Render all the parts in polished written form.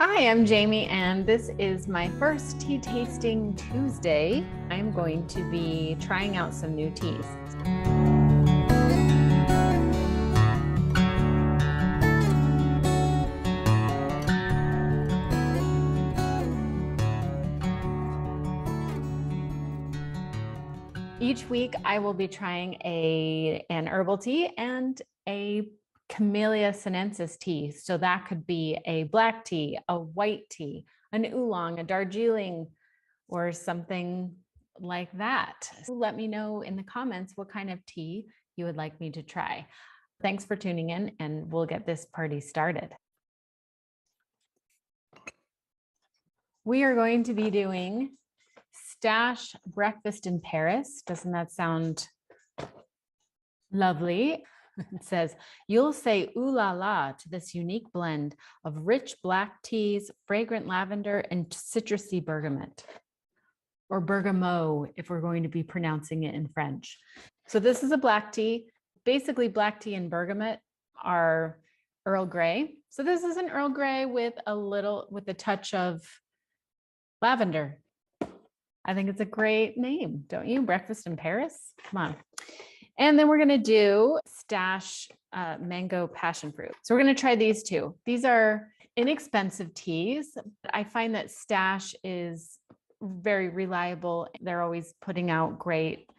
Hi, I'm Jamie, and this is my first tea tasting Tuesday. I'm going to be trying out some new teas. Each week, I will be trying an herbal tea and a Camellia sinensis tea. So that could be a black tea, a white tea, an oolong, a Darjeeling, or something like that. So let me know in the comments what kind of tea you would like me to try. Thanks for tuning in, and we'll get this party started. We are going to be doing Stash Breakfast in Paris. Doesn't that sound lovely? It says, you'll say ooh la la to this unique blend of rich black teas, fragrant lavender, and citrusy bergamot, or bergamot if we're going to be pronouncing it in French. So this is a black tea. Basically, black tea and bergamot are Earl Grey. So this is an Earl Grey with a touch of lavender. I think it's a great name, don't you? Breakfast in Paris. Come on. And then we're going to do Stash Mango Passion Fruit. So we're going to try these two. These are inexpensive teas. I find that Stash is very reliable. They're always putting out great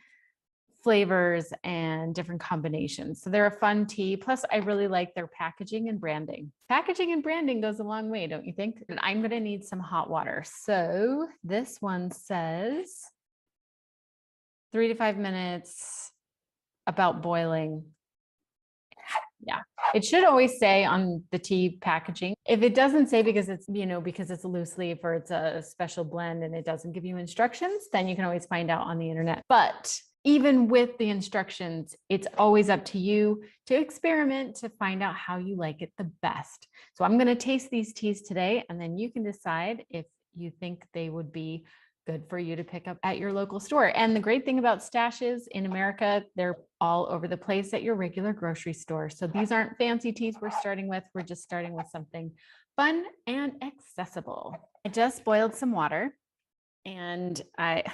flavors and different combinations. So they're a fun tea. Plus, I really like their packaging and branding. Packaging and branding goes a long way, don't you think? And I'm going to need some hot water. So this one says 3 to 5 minutes, about boiling. Yeah, it should always say on the tea packaging. If it doesn't say because it's, because it's a loose leaf or it's a special blend and it doesn't give you instructions, then you can always find out on the internet. But even with the instructions, it's always up to you to experiment to find out how you like it the best. So I'm going to taste these teas today, and then you can decide if you think they would be good for you to pick up at your local store. And the great thing about stashes in America, they're all over the place at your regular grocery store. So these aren't fancy teas we're starting with. We're just starting with something fun and accessible. I just boiled some water, and I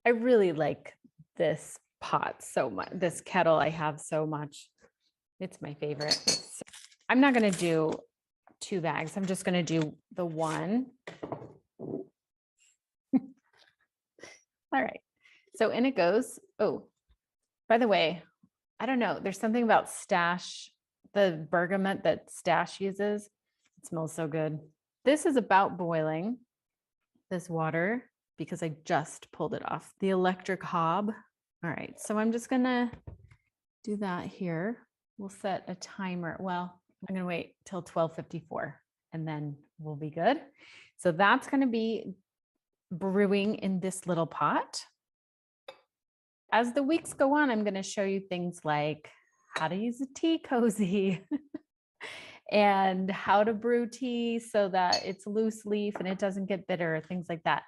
really like this pot so much. This kettle I have so much. It's my favorite. So I'm not going to do 2 bags. I'm just going to do the one. All right. So in it goes. Oh, by the way, I don't know. There's something about Stash, the bergamot that Stash uses. It smells so good. This is about boiling, this water, because I just pulled it off the electric hob. All right. So I'm just going to do that here. We'll set a timer. Well, I'm going to wait till 12:54 and then we'll be good. So that's going to be brewing in this little pot. As the weeks go on, I'm going to show you things like how to use a tea cozy and how to brew tea so that it's loose leaf and it doesn't get bitter, things like that.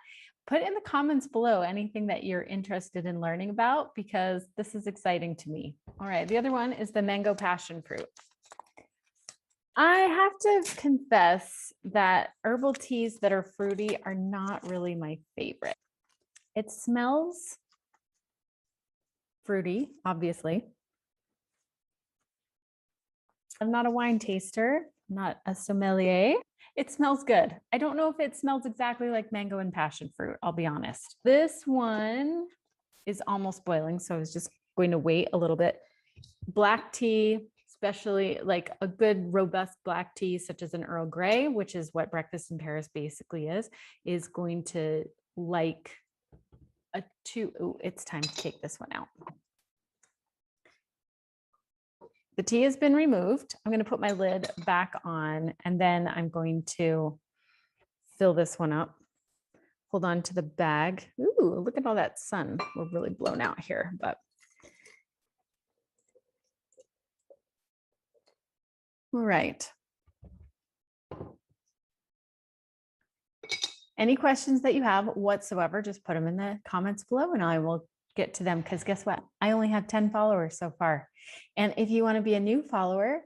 Put in the comments below anything that you're interested in learning about, because this is exciting to me. All right, the other one is the mango passion fruit. I have to confess that herbal teas that are fruity are not really my favorite. It smells fruity, obviously. I'm not a wine taster, not a sommelier. It smells good. I don't know if it smells exactly like mango and passion fruit, I'll be honest. This one is almost boiling, so I was just going to wait a little bit. Black tea, especially like a good robust black tea, such as an Earl Grey, which is what Breakfast in Paris basically is going to like a 2. Oh, it's time to take this one out. The tea has been removed. I'm going to put my lid back on, and then I'm going to fill this one up. Hold on to the bag. Ooh, look at all that sun. We're really blown out here, but all right. Any questions that you have whatsoever, just put them in the comments below and I will get to them, because guess what? I only have 10 followers so far. And if you want to be a new follower,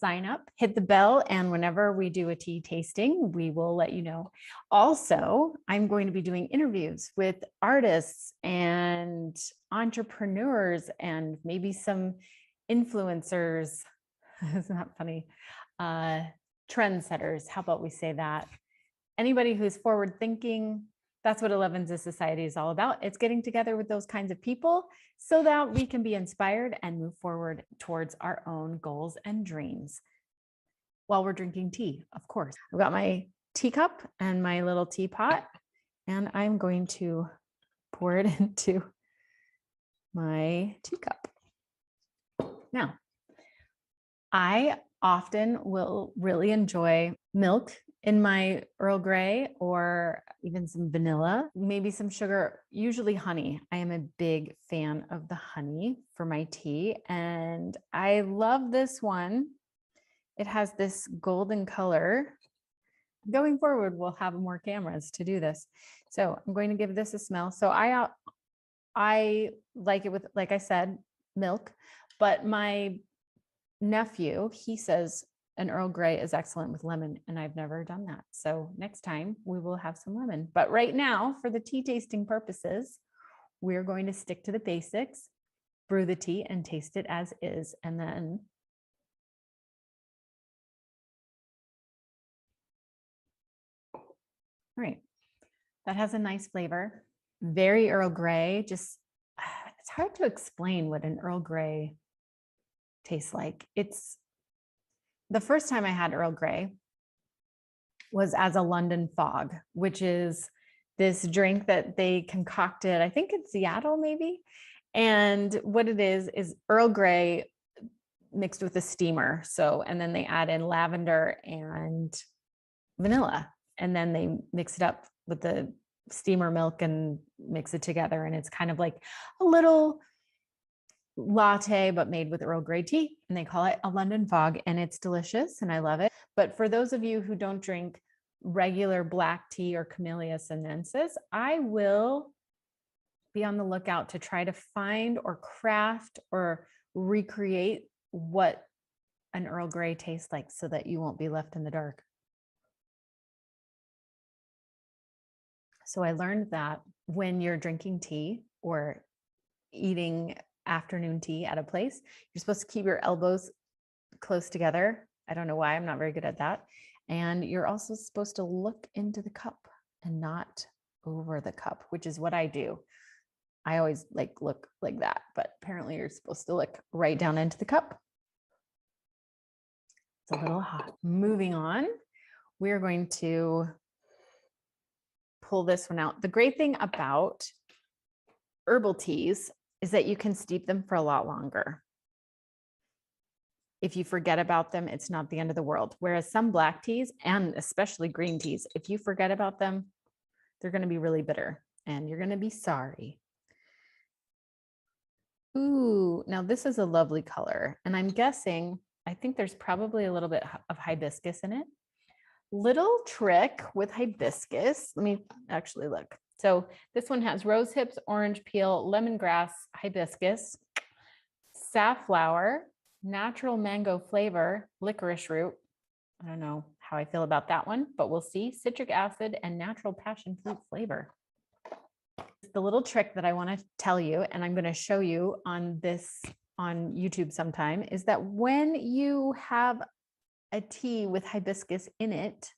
sign up, hit the bell, and whenever we do a tea tasting, we will let you know. Also, I'm going to be doing interviews with artists and entrepreneurs and maybe some influencers. Isn't that funny? Trendsetters. How about we say that? Anybody who's forward thinking, that's what 11's Society is all about. It's getting together with those kinds of people so that we can be inspired and move forward towards our own goals and dreams while we're drinking tea, of course. I've got my teacup and my little teapot, and I'm going to pour it into my teacup. Now, I often will really enjoy milk in my Earl Grey, or even some vanilla, maybe some sugar, usually honey. I am a big fan of the honey for my tea, and I love this one. It has this golden color. Going forward, we'll have more cameras to do this. So I'm going to give this a smell. So I like it with, like I said, milk, but my nephew, he says an Earl Grey is excellent with lemon, and I've never done that. So next time we will have some lemon. But right now, for the tea tasting purposes, we're going to stick to the basics, brew the tea and taste it as is. And then all right, that has a nice flavor. Very Earl Grey. Just, it's hard to explain what an Earl Grey tastes like. It's the first time I had Earl Grey was as a London fog, which is this drink that they concocted, I think in Seattle maybe. And what it is Earl Grey mixed with a steamer. So, and then they add in lavender and vanilla, and then they mix it up with the steamer milk and mix it together. And it's kind of like a little latte, but made with Earl Grey tea, and they call it a London fog, and it's delicious and I love it. But for those of you who don't drink regular black tea or Camellia sinensis, I will be on the lookout to try to find or craft or recreate what an Earl Grey tastes like so that you won't be left in the dark. So I learned that when you're drinking tea or eating afternoon tea at a place, you're supposed to keep your elbows close together. I don't know why, I'm not very good at that. And you're also supposed to look into the cup and not over the cup, which is what I do. I always look like that, but apparently you're supposed to look right down into the cup. It's a little hot. Moving on, we're going to pull this one out. The great thing about herbal teas is that you can steep them for a lot longer. If you forget about them, it's not the end of the world. Whereas some black teas, and especially green teas, if you forget about them, they're going to be really bitter and you're going to be sorry. Ooh, now this is a lovely color. And I'm guessing, I think there's probably a little bit of hibiscus in it. Little trick with hibiscus. Let me actually look. So this one has rose hips, orange peel, lemongrass, hibiscus, safflower, natural mango flavor, licorice root. I don't know how I feel about that one, but we'll see. Citric acid and natural passion fruit flavor. The little trick that I want to tell you, and I'm going to show you on YouTube sometime, is that when you have a tea with hibiscus in it,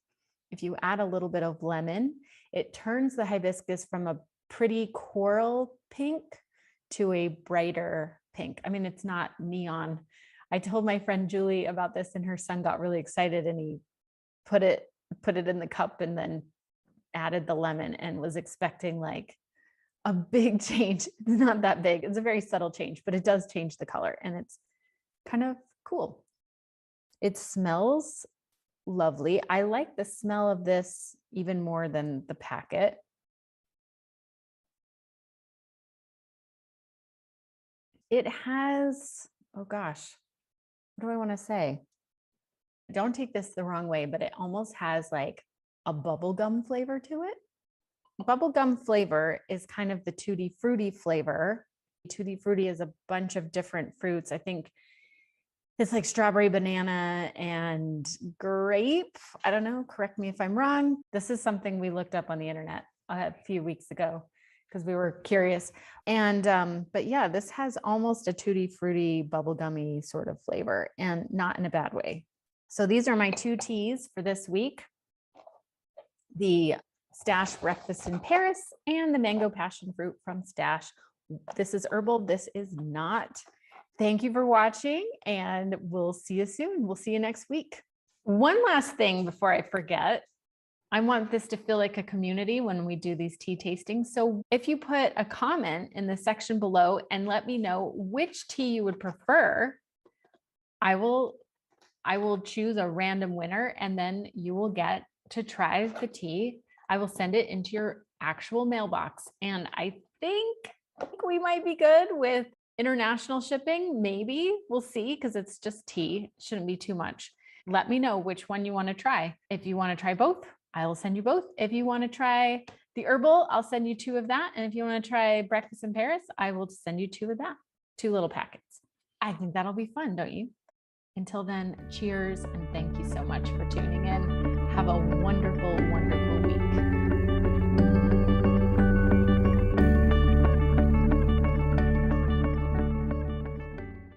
if you add a little bit of lemon, it turns the hibiscus from a pretty coral pink to a brighter pink. I mean, it's not neon. I told my friend Julie about this and her son got really excited and he put it in the cup and then added the lemon and was expecting like a big change. It's not that big. It's a very subtle change, but it does change the color and it's kind of cool. It smells lovely. I like the smell of this even more than the packet. It has, oh gosh, what do I want to say? Don't take this the wrong way, but it almost has like a bubblegum flavor to it. Bubblegum flavor is kind of the tutti frutti flavor. Tutti frutti is a bunch of different fruits. I think It's like strawberry, banana, and grape. I don't know. Correct me if I'm wrong. This is something we looked up on the internet a few weeks ago because we were curious. And but yeah, this has almost a tutti frutti bubblegummy sort of flavor, and not in a bad way. So these are my 2 teas for this week: the Stash Breakfast in Paris and the Mango Passion Fruit from Stash. This is herbal. This is not. Thank you for watching, and we'll see you soon. We'll see you next week. One last thing before I forget. I want this to feel like a community when we do these tea tastings. So if you put a comment in the section below and let me know which tea you would prefer, I will choose a random winner, and then you will get to try the tea. I will send it into your actual mailbox. And I think we might be good with international shipping. Maybe we'll see, because it's just tea. It shouldn't be too much. Let me know which one you want to try. If you want to try both, I will send you both. If you want to try the herbal, I'll send you 2 of that. And if you want to try breakfast in Paris, I will send you 2 of that, 2 little packets. I think that'll be fun, don't you? Until then, cheers, and thank you so much for tuning in. Have a wonderful, wonderful